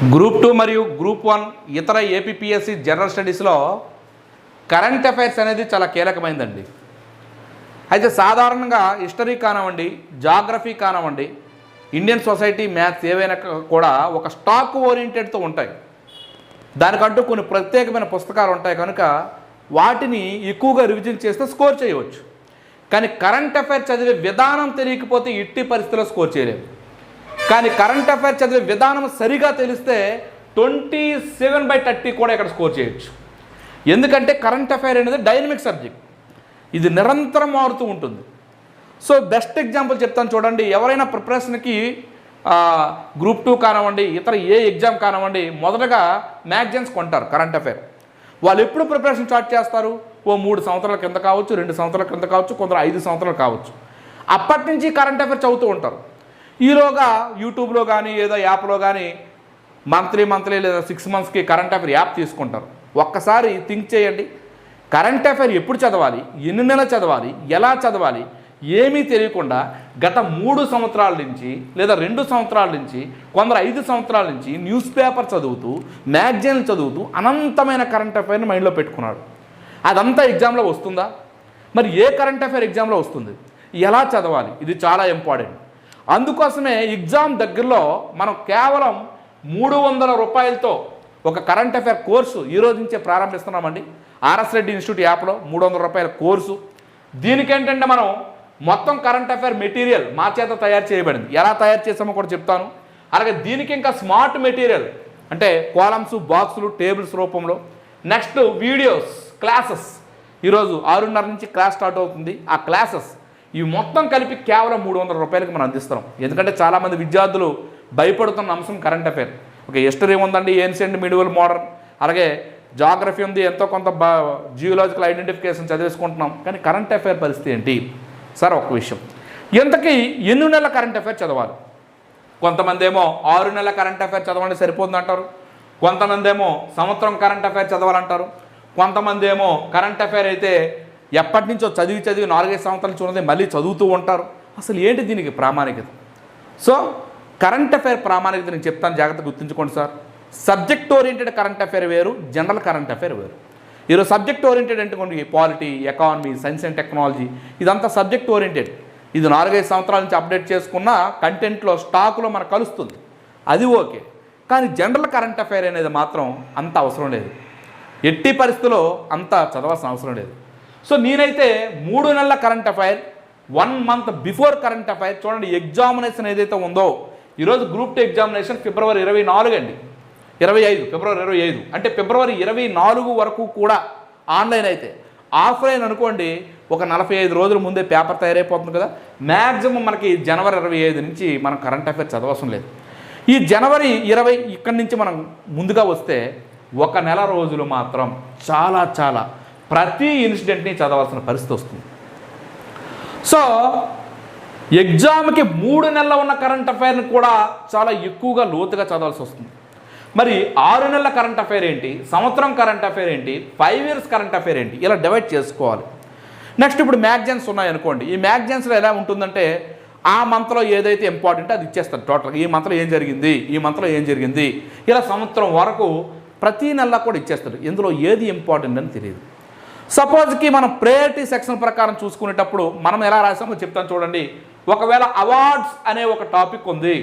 Group 2 మరియు group 1 ఇతర APPSC general స్టడీస్లో కరెంట్ అఫైర్స్ అనేది చాలా కీలకమైందండి. అయితే సాధారణంగా హిస్టరీ కానివ్వండి, జాగ్రఫీ కానివ్వండి, ఇండియన్ సొసైటీ, మ్యాథ్స్ ఏవైనా కూడా ఒక స్టాక్ ఓరియంటెడ్తో ఉంటాయి. దానికంటూ కొన్ని ప్రత్యేకమైన పుస్తకాలు ఉంటాయి కనుక వాటిని ఎక్కువగా రివిజన్ చేస్తే స్కోర్ చేయవచ్చు. కానీ కరెంట్ అఫైర్ చదివే విధానం తెలియకపోతే ఎట్టి పరిస్థితుల్లో స్కోర్ చేయలేము. కానీ కరెంట్ అఫైర్ చదివే విధానం సరిగా తెలిస్తే 27/30 కూడా ఇక్కడ స్కోర్ చేయొచ్చు. ఎందుకంటే కరెంట్ అఫైర్ అనేది డైనమిక్ సబ్జెక్ట్, ఇది నిరంతరం మారుతూ ఉంటుంది. సో బెస్ట్ ఎగ్జాంపుల్ చెప్తాను చూడండి. ఎవరైనా ప్రిపరేషన్కి గ్రూప్ 2 కానివ్వండి, ఇతర ఏ ఎగ్జామ్ కానివ్వండి, మొదటగా మ్యాగజైన్స్ కొంటారు కరెంట్ అఫైర్. వాళ్ళు ఎప్పుడు ప్రిపరేషన్ స్టార్ట్ చేస్తారు? ఓ 3 సంవత్సరాల కింద కావచ్చు, 2 సంవత్సరాల కింద కావచ్చు, కొందరు 5 సంవత్సరాలు కావచ్చు. అప్పటి నుంచి కరెంట్ అఫైర్ చదువుతూ ఉంటారు. ఈలోగా యూట్యూబ్లో కానీ ఏదో యాప్లో కానీ మంత్లీ లేదా 6 మంత్స్కి కరెంట్ అఫైర్ యాప్ తీసుకుంటారు. ఒక్కసారి థింక్ చేయండి, కరెంట్ అఫైర్ ఎప్పుడు చదవాలి, ఎన్ని నెలలు చదవాలి, ఎలా చదవాలి, ఏమీ తెలియకుండా గత 3 సంవత్సరాల నుంచి లేదా 2 సంవత్సరాల నుంచి, కొందరు 5 సంవత్సరాల నుంచి న్యూస్ పేపర్ చదువుతూ, మ్యాగజైన్లు చదువుతూ అనంతమైన కరెంట్ అఫైర్ని మైండ్లో పెట్టుకున్నాడు. అదంతా ఎగ్జామ్లో వస్తుందా? మరి ఏ కరెంట్ అఫైర్ ఎగ్జామ్లో వస్తుంది, ఎలా చదవాలి, ఇది చాలా ఇంపార్టెంట్. అందుకోసమే ఎగ్జామ్ దగ్గరలో మనం కేవలం 300 రూపాయలతో ఒక కరెంట్ అఫైర్ కోర్సు ఈరోజు నుంచే ప్రారంభిస్తున్నామండి. ఆర్ఎస్ రెడ్డి ఇన్స్టిట్యూట్ యాప్లో 300 రూపాయల కోర్సు. దీనికేంటంటే మనం మొత్తం కరెంట్ అఫైర్ మెటీరియల్ మా చేత తయారు చేయబడింది. ఎలా తయారు చేసామో కూడా చెప్తాను. అలాగే దీనికి ఇంకా స్మార్ట్ మెటీరియల్ అంటే కాలమ్స్, బాక్సులు, టేబుల్స్ రూపంలో. Next videos, classes. ఈరోజు 6:30 నుంచి క్లాస్ స్టార్ట్ అవుతుంది. ఆ క్లాసెస్ ఇవి మొత్తం కలిపి కేవలం 300 రూపాయలకి మనం అందిస్తున్నాం. ఎందుకంటే చాలామంది విద్యార్థులు భయపడుతున్న అంశం కరెంట్ అఫైర్. ఒక హిస్టరీ ఉందండి, ఏన్షియంట్, మిడివల్, మోడర్న్, అలాగే జాగ్రఫీ ఉంది, ఎంతో కొంత జియోలాజికల్ ఐడెంటిఫికేషన్ చదివేసుకుంటున్నాం. కానీ కరెంట్ అఫైర్ పరిస్థితి ఏంటి సార్? ఒక్క విషయం, ఎంతకీ ఎన్ని నెలల కరెంట్ అఫైర్ చదవాలి? కొంతమంది ఏమో 6 నెలల కరెంట్ అఫైర్ చదవండి సరిపోతుందంటారు. కొంతమంది ఏమో సంవత్సరం కరెంట్ అఫైర్ చదవాలంటారు. కొంతమంది ఏమో కరెంట్ అఫైర్ అయితే ఎప్పటి నుంచో చదివి 4-5 సంవత్సరాలు చూడదే మళ్ళీ చదువుతూ ఉంటారు. అసలు ఏంటి దీనికి ప్రామాణికత? సో కరెంట్ అఫైర్ ప్రామాణికత నేను చెప్తాను, జాగ్రత్తగా గుర్తుంచుకోండి sir. Subject oriented current affair వేరు, జనరల్ కరెంట్ అఫైర్ వేరు. ఈరోజు సబ్జెక్ట్ ఓరియంటెడ్ అంటే కొన్ని polity, economy, science and technology, ఇదంతా సబ్జెక్ట్ ఓరియంటెడ్. ఇది 4-5 సంవత్సరాల నుంచి అప్డేట్ చేసుకున్న కంటెంట్లో, స్టాకులో మనకు కలుస్తుంది, అది ఓకే. కానీ జనరల్ కరెంట్ అఫైర్ అనేది మాత్రం అంత అవసరం లేదు. ఎట్టి పరిస్థితుల్లో అంత చదవాల్సిన అవసరం లేదు. సో నేనైతే 3 నెలల current affair, 1 month before current affair చూడండి. ఎగ్జామినేషన్ ఏదైతే ఉందో, ఈరోజు గ్రూప్ 2 ఎగ్జామినేషన్ ఫిబ్రవరి 24 అండి, 25 ఫిబ్రవరి 25 అంటే ఫిబ్రవరి 24 వరకు కూడా ఆన్లైన్. అయితే ఆఫ్లైన్ అనుకోండి, ఒక 45 రోజుల ముందే పేపర్ తయారైపోతుంది కదా. మ్యాక్సిమం మనకి జనవరి 25 నుంచి మనం కరెంట్ అఫైర్ చదవవసరం లేదు. ఈ జనవరి 20 ఇక్కడి నుంచి మనం ముందుగా వస్తే 1 నెల రోజులు మాత్రం చాలా ప్రతి ఇన్సిడెంట్ని చదవాల్సిన పరిస్థితి వస్తుంది. సో ఎగ్జామ్కి 3 నెలలు ఉన్న కరెంట్ అఫైర్ని కూడా చాలా ఎక్కువగా లోతుగా చదవాల్సి వస్తుంది. మరి 6 నెలల కరెంట్ అఫైర్ ఏంటి, సంవత్సరం కరెంట్ అఫైర్ ఏంటి, 5 ఇయర్స్ కరెంట్ అఫైర్ ఏంటి, ఇలా డివైడ్ చేసుకోవాలి. నెక్స్ట్ ఇప్పుడు మ్యాగజైన్స్ ఉన్నాయనుకోండి. ఈ మ్యాగజైన్స్లో ఎలా ఉంటుందంటే ఆ మంత్లో ఏదైతే ఇంపార్టెంట్ అది ఇచ్చేస్తారు టోటల్గా. ఈ మంత్లో ఏం జరిగింది, ఈ మంత్లో ఏం జరిగింది, ఇలా సంవత్సరం వరకు ప్రతి నెల కూడా ఇచ్చేస్తారు. ఇందులో ఏది ఇంపార్టెంట్ అని తెలియదు. సపోజ్కి మనం ప్రయారిటీ సెక్షన్ ప్రకారం చూసుకునేటప్పుడు మనం ఎలా రాసామో చెప్తాను చూడండి. ఒకవేళ అవార్డ్స్ అనే ఒక టాపిక్ ఉంది,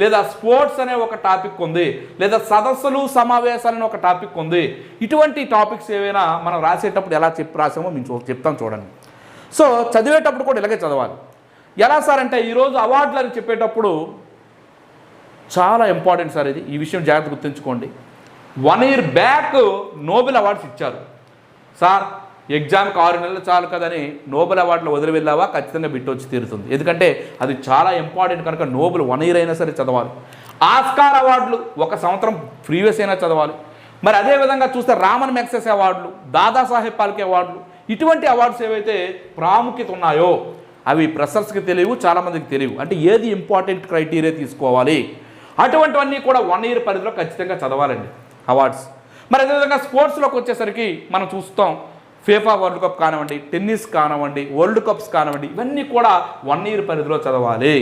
లేదా స్పోర్ట్స్ అనే ఒక టాపిక్ ఉంది, లేదా సదస్సులు, సమావేశాలు అనే ఒక టాపిక్ ఉంది. ఇటువంటి టాపిక్స్ ఏవైనా మనం రాసేటప్పుడు ఎలా రాసామో మేము చెప్తాం చూడండి. సో చదివేటప్పుడు కూడా ఇలాగే చదవాలి. ఎలా సార్ అంటే ఈరోజు అవార్డులు అని చెప్పేటప్పుడు చాలా ఇంపార్టెంట్ సార్ ఇది. ఈ విషయం జాగ్రత్త గుర్తుంచుకోండి. 1 year బ్యాక్ నోబెల్ అవార్డ్స్ ఇచ్చారు సార్. ఎగ్జామ్కి 6 నెలలు చాలు కదని నోబెల్ అవార్డులో వదిలి వెళ్ళావా, ఖచ్చితంగా బిట్ వచ్చి తీరుతుంది. ఎందుకంటే అది చాలా ఇంపార్టెంట్ కనుక నోబెల్ 1 year అయినా సరే చదవాలి. ఆస్కార్ అవార్డులు 1 సంవత్సరం ప్రీవియస్ అయినా చదవాలి. మరి అదేవిధంగా చూస్తే రామన్ మ్యాగ్సెస్ అవార్డులు, దాదాసాహెబ్ ఫాల్కే అవార్డులు, ఇటువంటి అవార్డ్స్ ఏవైతే ప్రాముఖ్యత ఉన్నాయో అవి ప్రెషర్స్కి తెలియవు, చాలామందికి తెలియవు. అంటే ఏది ఇంపార్టెంట్ క్రైటీరియా తీసుకోవాలి, అటువంటివన్నీ కూడా 1 year పరిధిలో ఖచ్చితంగా చదవాలండి అవార్డ్స్. మరి అదేవిధంగా స్పోర్ట్స్లోకి వచ్చేసరికి మనం చూస్తాం ఫీఫా వరల్డ్ కప్ కానివ్వండి, టెన్నిస్ కానివ్వండి, వరల్డ్ కప్స్ కానివ్వండి, ఇవన్నీ కూడా 1 year పరిధిలో చదవాలి.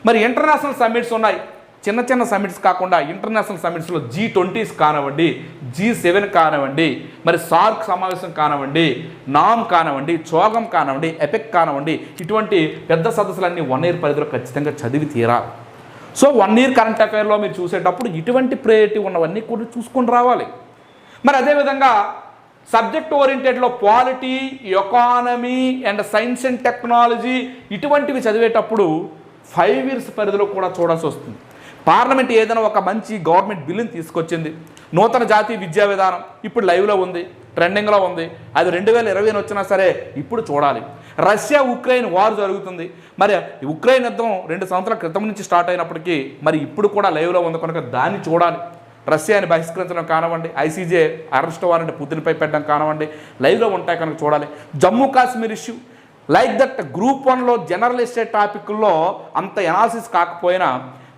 మరి ఇంటర్నేషనల్ సమ్మిట్స్ ఉన్నాయి, చిన్న చిన్న సమిట్స్ కాకుండా ఇంటర్నేషనల్ సమిట్స్లో G20s కానివ్వండి, G7 కానివ్వండి, మరి సార్క్ సమావేశం కానివ్వండి, నామ్ కానివ్వండి, చోగం కానివ్వండి, ఎపెక్ కానివ్వండి, ఇటువంటి పెద్ద సదస్సులన్నీ 1 ఇయర్ పరిధిలో ఖచ్చితంగా చదివి తీరాలి. సో 1 ఇయర్ కరెంట్ అఫైర్లో మీరు చూసేటప్పుడు ఇటువంటి ప్రయారిటీ ఉన్నవన్నీ కూడా చూసుకొని రావాలి. మరి అదేవిధంగా సబ్జెక్ట్ ఓరియంటెడ్లో polity, economy and science and technology ఇటువంటివి చదివేటప్పుడు 5 ఇయర్స్ పరిధిలో కూడా చూడాల్సి వస్తుంది. పార్లమెంట్ ఏదైనా ఒక మంచి గవర్నమెంట్ బిల్లుని తీసుకొచ్చింది, నూతన జాతీయ విద్యా విధానం ఇప్పుడు లైవ్లో ఉంది, ట్రెండింగ్లో ఉంది, అది 2020 వచ్చినా సరే ఇప్పుడు చూడాలి. రష్యా ఉక్రెయిన్ వార్ జరుగుతుంది, మరి ఉక్రెయిన్ యుద్ధం 2 సంవత్సరాల క్రితం నుంచి స్టార్ట్ అయినప్పటికీ మరి ఇప్పుడు కూడా లైవ్లో ఉంది కనుక దాన్ని చూడాలి. రష్యాని బహిష్కరించడం కానివ్వండి, ఐసీజే అరెస్ట్ వారెంట్ పుతిన్పై పెట్టడం కానివ్వండి, లైవ్లో ఉంటాయి కనుక చూడాలి. Jammu Kashmir issue like that group 1లో జనరల్ ఎస్టేట్ టాపిక్లో అంత ఎనాలిసిస్ కాకపోయినా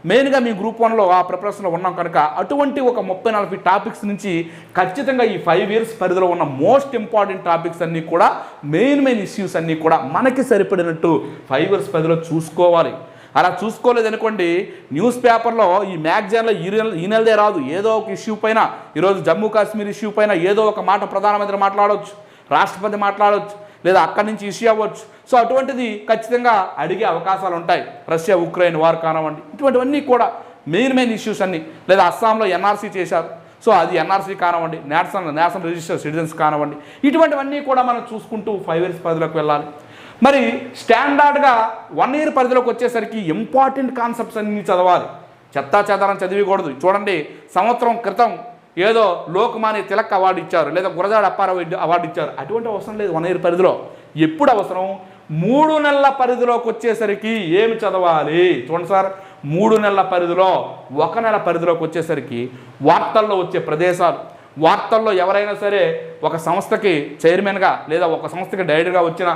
మెయిన్గా మీ గ్రూప్ 1లో ఆ ప్రిపరేషన్లో ఉన్నాం కనుక అటువంటి ఒక 30-40 టాపిక్స్ నుంచి ఖచ్చితంగా ఈ 5 ఇయర్స్ పరిధిలో ఉన్న మోస్ట్ ఇంపార్టెంట్ టాపిక్స్ అన్నీ కూడా మెయిన్ ఇష్యూస్ అన్నీ కూడా మనకి సరిపడినట్టు 5 ఇయర్స్ పరిధిలో చూసుకోవాలి. అలా చూసుకోలేదనుకోండి, న్యూస్ పేపర్లో ఈ మ్యాగజైన్లో ఈ నెలదే రాదు, ఏదో ఒక ఇష్యూ పైన, ఈరోజు జమ్మూ కాశ్మీర్ ఇష్యూ పైన ఏదో ఒక మాట ప్రధానమంత్రి మాట్లాడవచ్చు, రాష్ట్రపతి మాట్లాడవచ్చు, లేదా అక్కడి నుంచి ఇష్యూ అవ్వచ్చు. సో అటువంటిది ఖచ్చితంగా అడిగే అవకాశాలు ఉంటాయి. రష్యా ఉక్రెయిన్ వార్ కానివ్వండి, ఇటువంటివన్నీ కూడా మెయిన్ ఇష్యూస్ అన్నీ. లేదా అస్సాంలో ఎన్ఆర్సీ చేశారు, సో అది ఎన్ఆర్సీ కానివ్వండి, నేషనల్ రిజిస్టర్డ్ సిటిజన్స్ కానివ్వండి, ఇటువంటివన్నీ కూడా మనం చూసుకుంటూ 5 ఇయర్స్ పరిధిలోకి వెళ్ళాలి. మరి స్టాండర్డ్గా 1 ఇయర్ పరిధిలోకి వచ్చేసరికి ఇంపార్టెంట్ కాన్సెప్ట్స్ అన్నీ చదవాలి. చెత్తా చెదారం చదివకూడదు. చూడండి, సంవత్సరం క్రితం ఏదో లోకమాన్య తిలక్ అవార్డు ఇచ్చారు, లేదా గురజాడ అప్పారావు అవార్డు ఇచ్చారు, అటువంటి అవసరం లేదు 1 ఇయర్ పరిధిలో. ఎప్పుడు అవసరం? 3 నెలల పరిధిలోకి వచ్చేసరికి ఏమి చదవాలి? చూడండి సార్, 3 నెలల పరిధిలో 1 నెల పరిధిలోకి వచ్చేసరికి వార్తల్లో వచ్చే ప్రదేశాలు, వార్తల్లో ఎవరైనా సరే ఒక సంస్థకి చైర్మన్గా లేదా ఒక సంస్థకి డైరెక్టర్గా వచ్చిన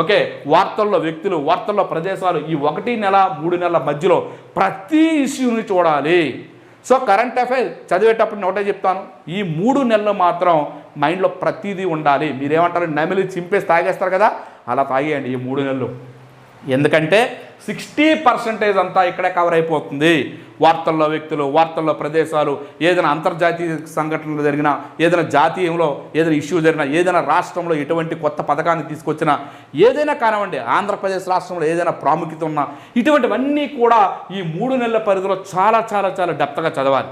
ఓకే, వార్తల్లో వ్యక్తులు, వార్తల్లో ప్రదేశాలు, ఈ 1 నెల 3 నెలల మధ్యలో ప్రతి ఇష్యూని చూడాలి. సో కరెంట్ అఫైర్ చదివేటప్పుడు ఒకటే చెప్తాను, ఈ 3 నెలలు మాత్రం మైండ్లో ప్రతిదీ ఉండాలి. మీరేమంటారు, నమిలి చింపేసి తాగేస్తారు కదా, అలా తాగేయండి ఈ 3 నెలలు. ఎందుకంటే 60% అంతా ఇక్కడే కవర్ అయిపోతుంది. వార్తల్లో వ్యక్తులు, వార్తల్లో ప్రదేశాలు, ఏదైనా అంతర్జాతీయ సంఘటనలు జరిగినా, ఏదైనా జాతీయంలో ఏదైనా ఇష్యూ జరిగినా, ఏదైనా రాష్ట్రంలో ఎటువంటి కొత్త పథకాన్ని తీసుకొచ్చినా, ఏదైనా కానివ్వండి, ఆంధ్రప్రదేశ్ రాష్ట్రంలో ఏదైనా ప్రాముఖ్యత ఉన్నా, ఇటువంటివన్నీ కూడా ఈ 3 నెలల పరిధిలో చాలా చాలా చాలా డెప్త్గా చదవాలి.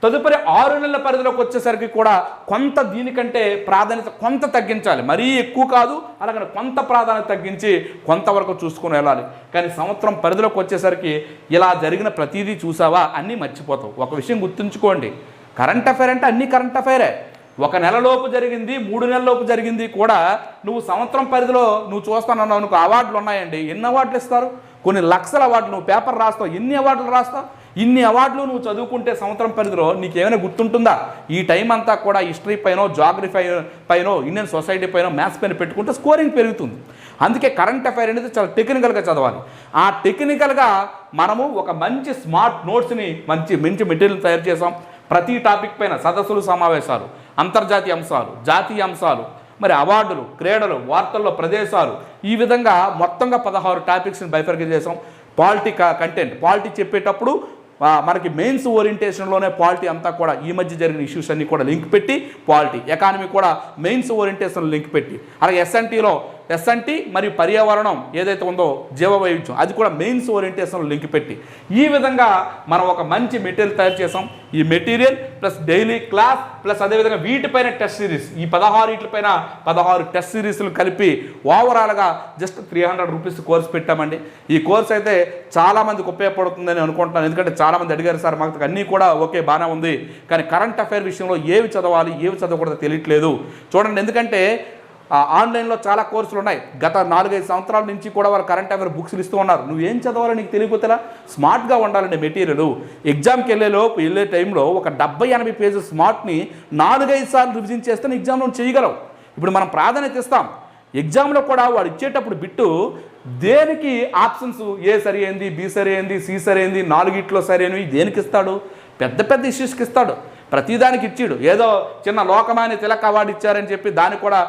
తదుపరి 6 నెలల పరిధిలోకి వచ్చేసరికి కూడా కొంత దీనికంటే ప్రాధాన్యత కొంత తగ్గించాలి, మరీ ఎక్కువ కాదు, అలాగని కొంత ప్రాధాన్యత తగ్గించి కొంతవరకు చూసుకొని వెళ్ళాలి. కానీ సంవత్సరం పరిధిలోకి వచ్చేసరికి ఇలా జరిగిన ప్రతిదీ చూసావా అన్నీ మర్చిపోతావు. ఒక విషయం గుర్తుంచుకోండి, కరెంట్ అఫైర్ అంటే అన్నీ కరెంట్ అఫైరే. 1 నెలలోపు జరిగింది, 3 నెలలోపు జరిగింది కూడా నువ్వు సంవత్సరం పరిధిలో నువ్వు చూస్తానన్నావు, నీకు అవార్డులు ఉన్నాయండి. ఎన్ని అవార్డులు ఇస్తారు? కొన్ని లక్షల అవార్డులు. నువ్వు పేపర్ రాస్తావు, ఎన్ని అవార్డులు రాస్తావు? ఇన్ని అవార్డులు నువ్వు చదువుకుంటే సంవత్సరం పరిధిలో నీకేమైనా గుర్తుంటుందా? ఈ టైం అంతా కూడా హిస్టరీ పైనో, జాగ్రఫీ పైనో, ఇండియన్ సొసైటీ పైనో, మ్యాథ్స్ పైన పెట్టుకుంటే స్కోరింగ్ పెరుగుతుంది. అందుకే కరెంట్ అఫైర్ అనేది చాలా టెక్నికల్గా చదవాలి. ఆ టెక్నికల్గా మనము ఒక మంచి స్మార్ట్ నోట్స్ని మంచి మెటీరియల్ తయారు చేసాం. ప్రతి టాపిక్ పైన సదస్సులు, సమావేశాలు, అంతర్జాతీయ అంశాలు, జాతీయ అంశాలు, మరి అవార్డులు, క్రీడలు, వార్తల్లో ప్రదేశాలు, ఈ విధంగా మొత్తంగా 16 టాపిక్స్ని బైఫర్గేట్ చేసాం. పాలిటీ కంటెంట్, పాలిటీ చెప్పేటప్పుడు మనకి మెయిన్స్ ఓరియంటేషన్లోనే పాలిటీ అంతా కూడా ఈ మధ్య జరిగిన ఇష్యూస్ అన్నీ కూడా లింక్ పెట్టి, పాలిటీ ఎకానమీ కూడా మెయిన్స్ ఓరియంటేషన్ లింక్ పెట్టి, అలాగే ఎస్ఎన్టీ మరియు పర్యావరణం ఏదైతే ఉందో జీవ వైవిధ్యం, అది కూడా మెయిన్స్ ఓరియంటేషన్ లింక్ పెట్టి, ఈ విధంగా మనం ఒక మంచి మెటీరియల్ తయారు చేసాం. ఈ material plus daily class plus అదేవిధంగా వీటిపైన టెస్ట్ సిరీస్, ఈ 16 వీటిపైన 16 టెస్ట్ సిరీస్లు కలిపి ఓవరాల్గా జస్ట్ 300 రూపీస్ కోర్స్ పెట్టామండి. ఈ కోర్స్ అయితే చాలామందికి ఉపయోగపడుతుందని అనుకుంటున్నాను. ఎందుకంటే చాలామంది అడిగారు, సార్ మాకు అన్నీ కూడా ఓకే బాగానే ఉంది, కానీ కరెంట్ అఫైర్ విషయంలో ఏవి చదవాలి ఏవి చదవకూడదో తెలియట్లేదు. చూడండి, ఎందుకంటే ఆన్లైన్లో చాలా కోర్సులు ఉన్నాయి. గత 4-5 సంవత్సరాల నుంచి కూడా వాళ్ళు కరెంట్ అఫైర్ బుక్స్లు ఇస్తూ ఉన్నారు. నువ్వేం చదవాలో నీకు తెలియకపోతేలా స్మార్ట్గా ఉండాలండి మెటీరియల్. ఎగ్జామ్కి వెళ్ళే టైంలో ఒక 70-80 పేజెస్ స్మార్ట్ని 4-5 సార్లు రివిజన్ చేస్తే నీ ఎగ్జామ్లో చేయగలవు. ఇప్పుడు మనం ప్రాధాన్యత ఇస్తాం. ఎగ్జామ్లో కూడా వాడు ఇచ్చేటప్పుడు బిట్టు దేనికి ఆప్షన్స్ ఏ సరి అయింది, బి సరి అయింది, సి సరి అయింది, 4 సరైనవి దేనికి ఇస్తాడు? పెద్ద ఇష్యూస్కి ఇస్తాడు. ప్రతిదానికి ఇచ్చాడు. ఏదో చిన్న లోకమాన్య తిలక్ అవార్డు ఇచ్చారని చెప్పి దానికి కూడా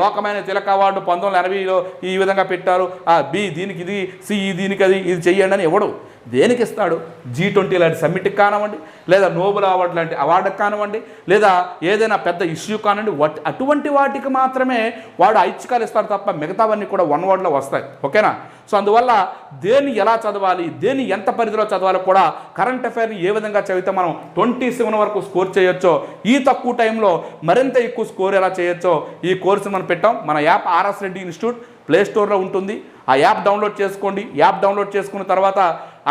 లోకమాన్య తిలక్ అవార్డు 1980లో ఈ విధంగా పెట్టారు, బి దీనికి ఇది, సి దీనికి అది, ఇది చెయ్యండి అని ఇవ్వడు. దేనికి ఇస్తాడు? G20 లాంటి సమ్మిట్కి కానివ్వండి, లేదా నోబెల్ అవార్డు లాంటి అవార్డుకి కానివ్వండి, లేదా ఏదైనా పెద్ద ఇష్యూ కానివ్వండి, అటువంటి వాటికి మాత్రమే వాడు ఐచ్ఛికాలు ఇస్తాడు తప్ప మిగతావన్నీ కూడా వన్ వర్డ్లో వస్తాయి. ఓకేనా? సో అందువల్ల దేన్ని ఎలా చదవాలి, దేన్ని ఎంత పరిధిలో చదవాలి కూడా కరెంట్ అఫైర్ని ఏ విధంగా చదివితే మనం 27 వరకు స్కోర్ చేయొచ్చో, ఈ తక్కువ టైంలో మరింత ఎక్కువ స్కోర్ ఎలా చేయొచ్చో ఈ కోర్సుని మనం పెట్టాం. మన app RS Reddy institute play స్టోర్లో ఉంటుంది. ఆ యాప్ డౌన్లోడ్ చేసుకోండి. యాప్ డౌన్లోడ్ చేసుకున్న తర్వాత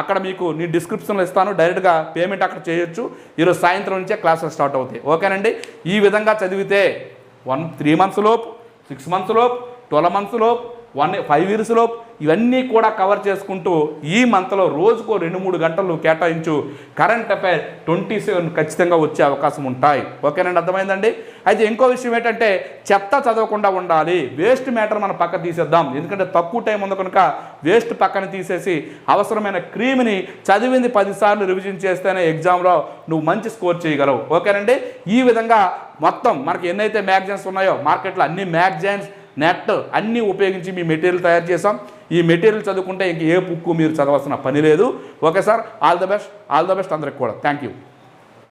అక్కడ మీకు నేను డిస్క్రిప్షన్లో ఇస్తాను, డైరెక్ట్గా పేమెంట్ అక్కడ చేయొచ్చు. ఈరోజు సాయంత్రం నుంచే క్లాసెస్ స్టార్ట్ అవుతాయి. ఓకేనండి? ఈ విధంగా చదివితే 3 మంత్స్ లోపు, 6 మంత్స్ లోపు, 12 మంత్స్ లోపు, 5 ఇయర్స్ లోపు ఇవన్నీ కూడా కవర్ చేసుకుంటూ ఈ మంత్లో రోజుకో 2-3 గంటలు కేటాయించు కరెంట్ అఫైర్ 27 ఖచ్చితంగా వచ్చే అవకాశం ఉంటాయి. ఓకేనండి? అర్థమైందండి? అయితే ఇంకో విషయం ఏంటంటే చెత్త చదవకుండా ఉండాలి. వేస్ట్ మ్యాటర్ మనం పక్క తీసేద్దాం. ఎందుకంటే తక్కువ టైం ఉంది కనుక వేస్ట్ పక్కన తీసేసి అవసరమైన క్రీమ్ని చదివింది 10 సార్లు రివిజన్ చేస్తేనే ఎగ్జామ్లో నువ్వు మంచి స్కోర్ చేయగలవు. ఓకేనండి? ఈ విధంగా మొత్తం మనకి ఎన్నైతే మ్యాగజైన్స్ ఉన్నాయో మార్కెట్లో అన్ని మ్యాగజైన్స్, నెట్ అన్నీ ఉపయోగించి మీ మెటీరియల్ తయారు చేసాం. ఈ మెటీరియల్ చదువుకుంటే ఇంక ఏ బుక్ మీరు చదవాల్సిన పని లేదు. Okay sir, all the best అందరికి కూడా. Thank you.